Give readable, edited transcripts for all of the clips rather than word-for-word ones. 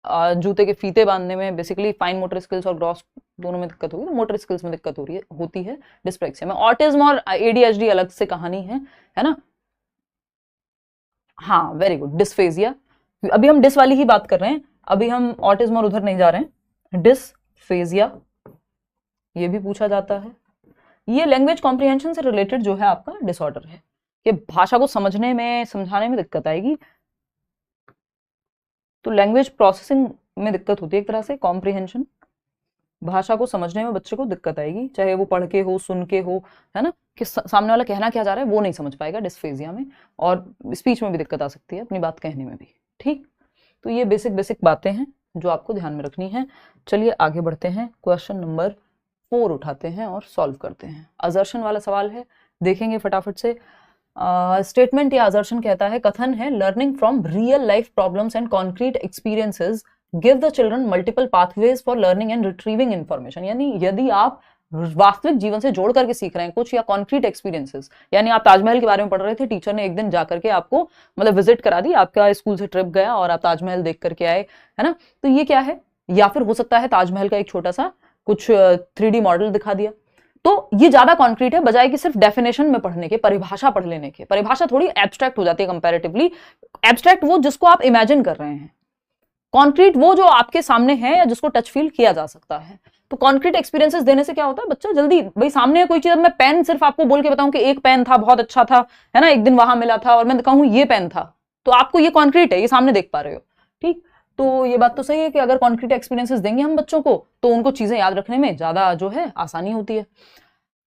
जूते के फीते बांधने में, बेसिकली फाइन मोटर स्किल्स और ग्रॉस दोनों में दिक्कत होगी, तो मोटर स्किल्स में दिक्कत हो रही है होती है डिस्प्लेक्सिया में। ऑटिज्म और एडीएचडी अलग से कहानी है ना। हाँ वेरी गुड, डिस्फेजिया, अभी हम डिस वाली ही बात कर रहे हैं, अभी हम ऑटिज्म और उधर नहीं जा रहे हैं। डिस्फेजिया ये भी पूछा जाता है, ये लैंग्वेज कॉम्प्रिहेंशन से रिलेटेड जो है आपका डिसऑर्डर है, कि भाषा को समझने में समझाने में दिक्कत आएगी, तो लैंग्वेज प्रोसेसिंग में दिक्कत होती है एक तरह से, कॉम्प्रिहेंशन, भाषा को समझने में बच्चे को दिक्कत आएगी, चाहे वो पढ़ के हो, सुन के हो, है ना, कि सामने वाला कहना क्या जा रहा है वो नहीं समझ पाएगा डिस्फेजिया में, और स्पीच में भी दिक्कत आ सकती है, अपनी बात कहने में भी। ठीक, तो ये बेसिक बेसिक बातें हैं जो आपको ध्यान में रखनी है। चलिए आगे बढ़ते हैं, क्वेश्चन नंबर 4 उठाते हैं और सॉल्व करते हैं। अजर्शन वाला सवाल है, देखेंगे फटाफट से। स्टेटमेंट या अजर्शन कहता है, कथन है, learning from real life problems and concrete experiences give the children multiple pathways for learning and retrieving information. यानी यदि आप वास्तविक जीवन से जोड़ करके सीख रहे हैं कुछ, या कॉन्क्रीट एक्सपीरियंसेस, यानी आप ताजमहल के बारे में पढ़ रहे थे, टीचर ने एक दिन जाकर के आपको मतलब विजिट करा दी, आपका स्कूल से ट्रिप गया और आप ताजमहल देख करके आए, है ना, तो ये क्या है, या फिर हो सकता है ताजमहल का एक छोटा सा कुछ 3D मॉडल दिखा दिया, तो ये ज्यादा कॉन्क्रीट है बजाय कि सिर्फ डेफिनेशन में पढ़ने के, परिभाषा पढ़ लेने के। परिभाषा थोड़ी एब्स्ट्रैक्ट हो जाती है कंपैरेटिवली, एब्स्ट्रैक्ट वो जिसको आप इमेजिन कर रहे हैं, कॉन्क्रीट वो जो आपके सामने है या जिसको टच फील किया जा सकता है। तो कॉन्क्रीट एक्सपीरियंसेस देने से क्या होता है, बच्चा जल्दी, भाई सामने है कोई चीज, मैं पेन सिर्फ आपको बोल के बताऊं कि एक पेन था बहुत अच्छा था, है ना, एक दिन वहां मिला था, और मैं कहूं ये पेन था, तो आपको ये कॉन्क्रीट है, ये सामने देख पा रहे हो। ठीक, तो ये बात तो सही है कि अगर कॉन्क्रीट एक्सपीरियंसेस देंगे हम बच्चों को, तो उनको चीजें याद रखने में ज्यादा जो है आसानी होती है।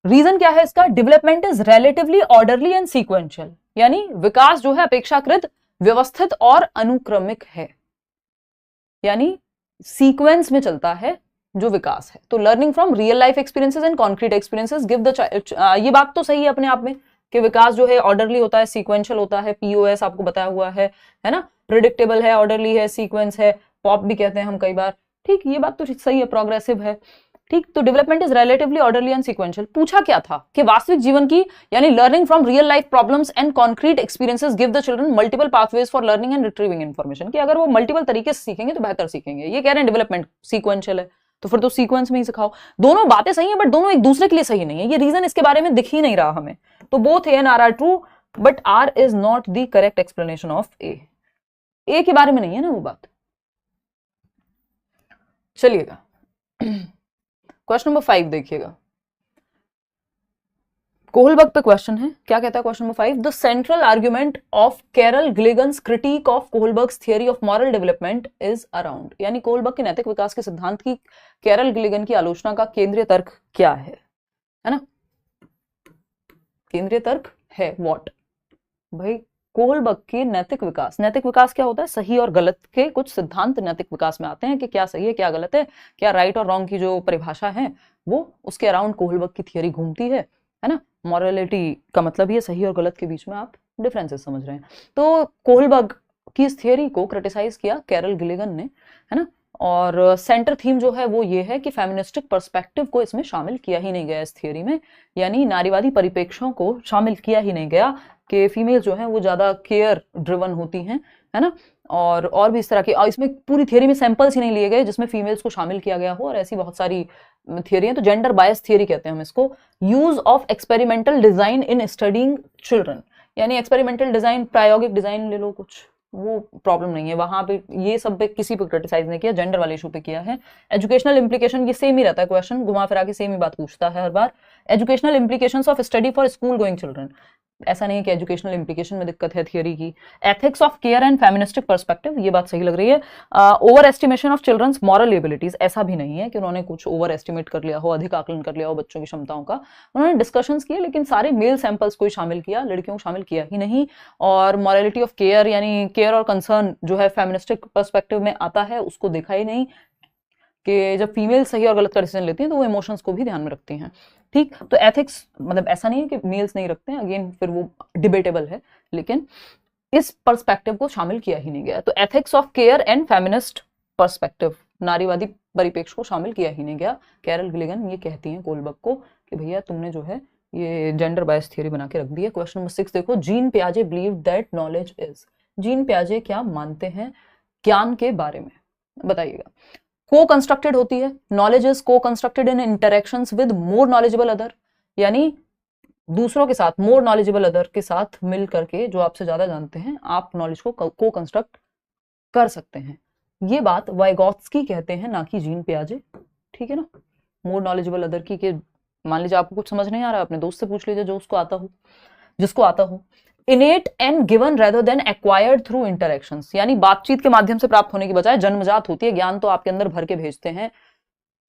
रीजन क्या है इसका, development is relatively orderly and sequential, यानी विकास जो है अपेक्षाकृत व्यवस्थित और अनुक्रमिक है, यानी सीक्वेंस में चलता है जो विकास है। तो learning from real life experiences and concrete experiences give the ये बात तो सही है अपने आप में कि विकास जो है ऑर्डरली होता है, सीक्वेंशियल होता है, पीओएस आपको बताया हुआ है ना, प्रिडिक्टेबल है, ऑर्डरली है, सीक्वेंस है, पॉप भी कहते हैं हम कई बार। ठीक, ये बात तो सही है, प्रोग्रेसिव है। ठीक, तो development is relatively orderly and sequential. पूछा क्या था कि वास्तविक जीवन की, यानी learning from real life problems and concrete experiences give the children multiple pathways for learning and retrieving information, कि अगर वो मल्टीपल तरीके से सीखेंगे तो बेहतर सीखेंगे। ये कह रहे हैं डेवलपमेंट सीक्वेंशियल है, तो फिर तो सीक्वेंस में ही सिखाओ। दोनों बातें सही है, बट दोनों एक दूसरे के लिए सही नहीं है, ये रीजन इसके बारे में दिख ही नहीं रहा हमें। तो both A and R true, but R is not the correct explanation of A. A के बारे में नहीं है ना वो बात। चलिएगा क्वेश्चन नंबर 5 देखिएगा, कोहलबर्ग पे क्वेश्चन है। क्या कहता है question number 5, the central argument of Carol Gilligan's critique of Kohlberg's theory of moral development is around, यानी कोहलबर्ग के नैतिक विकास के सिद्धांत की कैरल गिलिगन की आलोचना का केंद्रीय तर्क क्या है ना, केंद्रीय तर्क है व्हाट। भाई कोहलबर्ग के नैतिक विकास क्या होता है, सही और गलत के कुछ सिद्धांत नैतिक विकास में आते हैं, कि क्या सही है क्या गलत है, क्या राइट और रॉन्ग की जो परिभाषा है वो उसके अराउंड कोहलबर्ग की थियरी घूमती है ना। मॉरलिटी का मतलब ये सही और गलत के बीच में आप डिफरेंसेस समझ रहे हैं। तो कोहलबर्ग की इस थियरी को क्रिटिसाइज किया कैरल गिलिगन ने, है ना, और सेंटर थीम जो है वो ये है कि फेमिनिस्टिक पर्सपेक्टिव को इसमें शामिल किया ही नहीं गया इस थियरी में, यानी नारीवादी परिप्रेक्ष्यों को शामिल किया ही नहीं गया, कि फीमेल जो है वो ज्यादा केयर ड्रिवन होती हैं, है ना, और भी इस तरह के, इसमें पूरी थियरी में सैंपल्स ही नहीं लिए गए जिसमें फीमेल्स को शामिल किया गया हो, और ऐसी बहुत सारी थियरी है। तो जेंडर बायस थियरी कहते हैं हम इसको। Use of experimental design in studying children, यानी एक्सपेरिमेंटल डिजाइन, प्रायोगिक डिजाइन ले लो कुछ, वो प्रॉब्लम नहीं है वहां पे, ये सब पे किसी पे क्रिटिसाइज नहीं किया, जेंडर वाले इशू पे किया है। एजुकेशनल इंप्लीकेशन, ये सेम ही रहता है क्वेश्चन, घुमा फिरा के सेम ही बात पूछता है हर बार। Educational implications of study for school going children, ऐसा नहीं है कि एजुकेशनल इंप्लीकेशन में दिक्कत है थियरी की। Ethics of care and feministic perspective, ये बात सही लग रही है। Overestimation of children's moral abilities, ऐसा भी नहीं है कि उन्होंने कुछ ओवर एस्टिमेट कर लिया हो, अधिक आकलन कर लिया हो बच्चों की क्षमताओं का। उन्होंने डिस्कशंस किए, लेकिन सारे मेल सैंपल्स को ही शामिल किया, लड़कियों को शामिल किया ही नहीं। और मॉरलिटी ऑफ केयर, यानी केयर और कंसर्न जो है फेमिनिस्टिक पर्सपेक्टिव में आता है, उसको देखा ही नहीं, कि जब फीमेल सही और गलत का डिसीजन लेती हैं तो वो इमोशंस को भी ध्यान में रखती हैं। ठीक, तो एथिक्स मतलब ऐसा नहीं है कि मेल्स नहीं रखते हैं, अगेन फिर वो डिबेटेबल है, लेकिन इस पर्सपेक्टिव को शामिल किया ही नहीं गया। तो ethics of care and feminist perspective, नारीवादी परिप्रेक्ष्य को शामिल किया ही नहीं गया। कैरल गिलिगन ये कहती हैं कोहलबर्ग को कि भैया तुमने जो है ये जेंडर बायस थियरी बना के रख दी है। क्वेश्चन नंबर 6 देखो, जीन पियाजे believe that knowledge is, Jean पियाजे क्या मानते हैं ज्ञान के बारे में, बताइएगा। को कंस्ट्रक्टेड होती है, नॉलेज इज को constructed in interactions with more knowledgeable other, यानी दूसरों के साथ, मोर नॉलेजेबल अदर के साथ मिल करके, जो आपसे ज्यादा जानते हैं, आप नॉलेज को कंस्ट्रक्ट कर सकते हैं। ये बात वाइगॉत्स्की कहते हैं, ना कि जीन पियाजे, ठीक है ना। मोर नॉलेजेबल अदर की के, मान लीजिए आपको कुछ समझ नहीं आ रहा है, अपने दोस्त से पूछ लीजिए जो उसको आता हो, जिसको आता हो। इनेट and given rather than acquired through interactions, यानी बातचीत के माध्यम से प्राप्त होने की बजाय जन्मजात होती है। ज्ञान तो आपके अंदर भर के भेजते हैं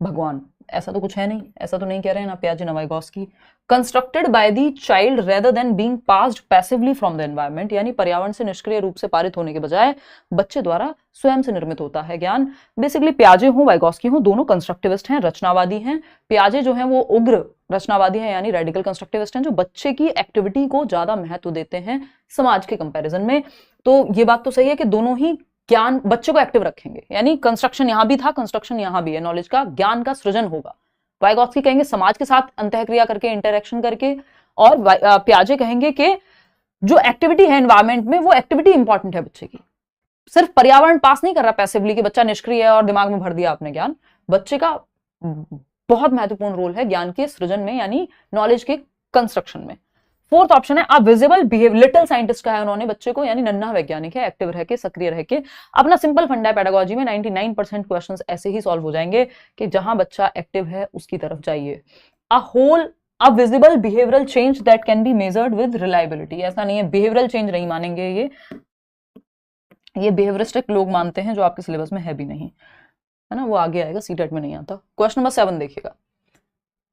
भगवान, ऐसा तो कुछ है नहीं, ऐसा तो नहीं कह रहे हैं ना पियाजे ना Vygotsky. Constructed by the child rather than being passed passively from the environment, यानी पर्यावरण से निष्क्रिय रूप से पारित होने के बजाय बच्चे द्वारा स्वयं से निर्मित होता है ज्ञान। बेसिकली पियाजे हो वाइगॉत्स्की हो, दोनों कंस्ट्रक्टिविस्ट हैं, रचनावादी हैं। पियाजे जो हैं वो उग्र रचनावादी हैं, यानी रेडिकल कंस्ट्रक्टिविस्ट हैं, जो बच्चे की एक्टिविटी को ज्यादा महत्व देते हैं समाज के कंपैरिजन में। तो ये बात तो सही है कि दोनों ही ज्ञान बच्चे को एक्टिव रखेंगे, यानी कंस्ट्रक्शन यहां भी था, कंस्ट्रक्शन यहां भी है, नॉलेज का, ज्ञान का सृजन होगा। वाइगॉत्स्की कहेंगे समाज के साथ अंतःक्रिया करके, इंटरेक्शन करके, और पियाजे कहेंगे कि जो एक्टिविटी है एनवायरमेंट में, वो एक्टिविटी इंपॉर्टेंट है बच्चे की। सिर्फ पर्यावरण पास नहीं कर रहा पैसिवली कि बच्चा निष्क्रिय है और दिमाग में भर दिया आपने ज्ञान। बच्चे का बहुत महत्वपूर्ण रोल है ज्ञान के सृजन में, यानी नॉलेज के कंस्ट्रक्शन में। फोर्थ ऑप्शन है a visible behave, little scientist कहा है उन्होंने बच्चे को, यानी नन्हा वैज्ञानिक है, एक्टिव रह के, सक्रिय रह के। अपना सिंपल फंडा है पेडागोजी में, 99% क्वेश्चंस ऐसे ही सॉल्व हो जाएंगे कि जहां बच्चा एक्टिव है उसकी तरफ जाइए। A visible behavioural change that can be measured with reliability, ऐसा नहीं है बिहेवियरल चेंज नहीं मानेंगे ये बिहेवियरिस्टिक लोग मानते हैं, जो आपके सिलेबस में है भी नहीं, है ना, वो आगे आएगा, सीटेट में नहीं आता। क्वेश्चन नंबर 7 देखिएगा।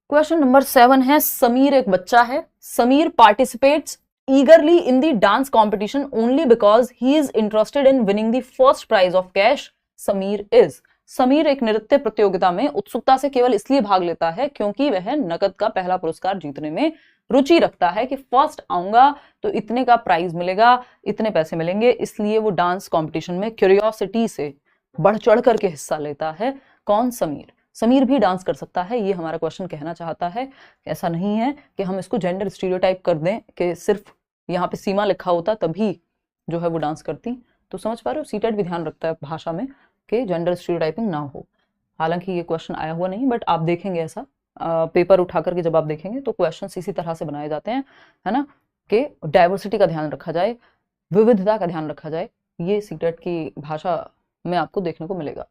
क्वेश्चन नंबर 7 है, समीर एक बच्चा है, Sameer participates eagerly in the dance competition only because he is interested in winning the first prize of cash. Sameer is, Sameer एक नृत्य प्रतियोगिता में उत्सुकता से केवल इसलिए भाग लेता है क्योंकि वह नकद का पहला पुरस्कार जीतने में रुचि रखता है, कि फर्स्ट आऊंगा तो इतने का प्राइज मिलेगा, इतने पैसे मिलेंगे, इसलिए वो डांस कॉम्पिटिशन में क्यूरियोसिटी से बढ़ चढ़ करके हिस्सा लेता है। कौन? समीर। समीर भी डांस कर सकता है, ये हमारा क्वेश्चन कहना चाहता है। ऐसा नहीं है कि हम इसको जेंडर स्टीरियोटाइप कर दें कि सिर्फ यहाँ पे सीमा लिखा होता तभी जो है वो डांस करती। तो समझ पा रहे हो, सीटेट भी ध्यान रखता है भाषा में कि जेंडर स्टीरियोटाइपिंग ना हो। हालांकि ये क्वेश्चन आया हुआ नहीं, बट आप देखेंगे ऐसा पेपर उठा करके जब आप देखेंगे तो क्वेश्चन इसी तरह से बनाए जाते हैं, है ना, कि डाइवर्सिटी का ध्यान रखा जाए, विविधता का ध्यान रखा जाए। ये सीटेट की भाषा में आपको देखने को मिलेगा।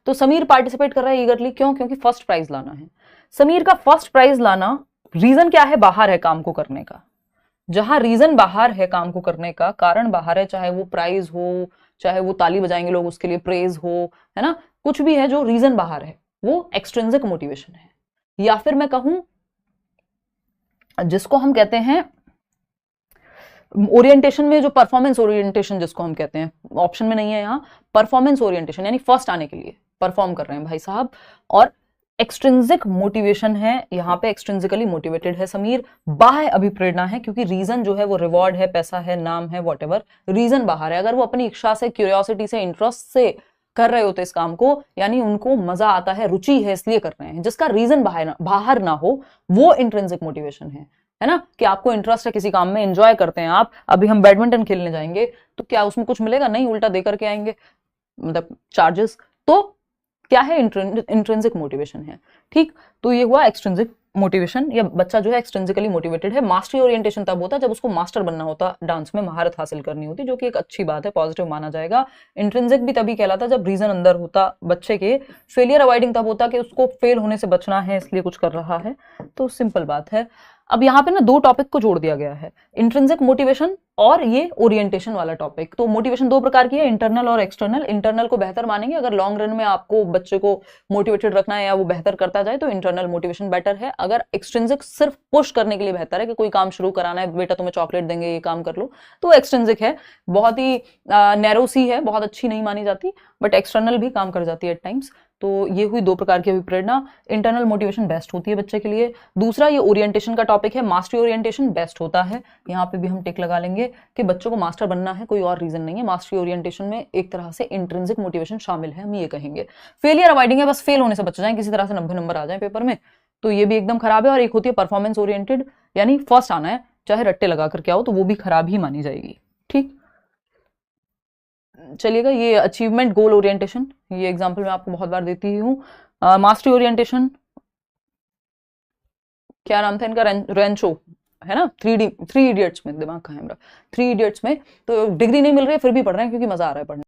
तो समीर पार्टिसिपेट कर रहा है ईगरली, क्यों? क्योंकि फर्स्ट प्राइज लाना है। समीर का फर्स्ट प्राइज लाना, रीजन क्या है? बाहर है काम को करने का। जहां रीजन बाहर है काम को करने का, कारण बाहर है, चाहे वो प्राइज हो, चाहे वो ताली बजाएंगे लोग उसके लिए, प्रेज हो, है ना, कुछ भी है, जो रीजन बाहर है वो एक्सट्रिंसिक मोटिवेशन है। या फिर मैं कहूं जिसको हम कहते हैं ओरिएंटेशन में, जो परफॉर्मेंस ओरिएंटेशन जिसको हम कहते हैं, ऑप्शन में नहीं है यहाँ, परफॉर्मेंस ओरिएंटेशन, यानी फर्स्ट आने के लिए परफॉर्म कर रहे हैं भाई साहब। और एक्सट्रिंसिक मोटिवेशन है, यहाँ पे एक्सट्रिंसिकली मोटिवेटेड है समीर। बाह्य अभिप्रेरणा है, क्योंकि रीजन जो है वो रिवॉर्ड है, पैसा है, नाम है, वॉटेवर, रीजन बाहर है। अगर वो अपनी इच्छा से, क्यूरियोसिटी से, इंटरेस्ट से कर रहे होते इस काम को, यानी उनको मजा आता है, रुचि है, इसलिए कर रहे हैं, जिसका रीजन बाहर ना हो, वो इंट्रिंसिक मोटिवेशन है ना, कि आपको इंटरेस्ट है किसी काम में, एंजॉय करते हैं आप। अभी हम बैडमिंटन खेलने जाएंगे तो क्या उसमें कुछ मिलेगा? नहीं, उल्टा दे करके आएंगे, मतलब चार्जेस। तो क्या है? इंट्रिंसिक मोटिवेशन है। ठीक, तो ये हुआ एक्सट्रिंसिक मोटिवेशन, या बच्चा जो है एक्सट्रिंसिकली मोटिवेटेड है। मास्टरी ओरिएंटेशन तब होता है जब उसको मास्टर बनना होता, डांस में महारत हासिल करनी होती, जो कि एक अच्छी बात है, पॉजिटिव माना जाएगा। इंट्रिंसिक भी तभी कहलाता जब रीजन अंदर होता बच्चे के। फेलियर अवॉइडिंग तब होता कि उसको फेल होने से बचना है, इसलिए कुछ कर रहा है। तो सिंपल बात है। अब यहाँ पे ना दो टॉपिक को जोड़ दिया गया है, इंट्रिंसिक मोटिवेशन और ये ओरिएंटेशन वाला टॉपिक। तो मोटिवेशन दो प्रकार की है, इंटरनल और एक्सटर्नल। इंटरनल को बेहतर मानेंगे, अगर लॉन्ग रन में आपको बच्चे को मोटिवेटेड रखना है या वो बेहतर करता जाए तो इंटरनल मोटिवेशन बेटर है। अगर एक्सट्रिंसिक सिर्फ पुश करने के लिए बेहतर है कि कोई काम शुरू कराना है, बेटा तुम्हें चॉकलेट देंगे, ये काम कर लो, तो एक्सट्रिंसिक है, बहुत ही नैरो सी है, बहुत अच्छी नहीं मानी जाती, बट एक्सटर्नल भी काम कर जाती है एट टाइम्स। तो ये हुई दो प्रकार की अभिप्रेरणा। इंटरनल मोटिवेशन बेस्ट होती है बच्चे के लिए। दूसरा ये ओरिएंटेशन का टॉपिक है, मास्टरी ओरिएंटेशन बेस्ट होता है। यहाँ पे भी हम टिक लगा लेंगे कि बच्चों को मास्टर बनना है, कोई और रीजन नहीं है। मास्टरी ओरिएंटेशन में एक तरह से इंट्रिंसिक मोटिवेशन शामिल है, हम ये कहेंगे। फेलियर अवॉइडिंग है, बस फेल होने से बच जाए, किसी तरह से 90 नंबर आ जाए पेपर में, तो ये भी एकदम खराब है। और एक होती है परफॉर्मेंस ओरिएंटेड, यानी फर्स्ट आना है, चाहे रट्टे लगा करके आओ, तो वो भी खराब ही मानी जाएगी। ठीक, चलिएगा, ये अचीवमेंट गोल ओरिएंटेशन, ये एग्जाम्पल मैं आपको बहुत बार देती ही हूँ। मास्टरी ओरिएंटेशन, क्या नाम था इनका, रेंचो, है ना, थ्री इडियट्स में, दिमाग कहाँ है मेरा, थ्री इडियट्स में। तो डिग्री नहीं मिल रही है फिर भी पढ़ रहे हैं क्योंकि मजा आ रहा है पढ़ने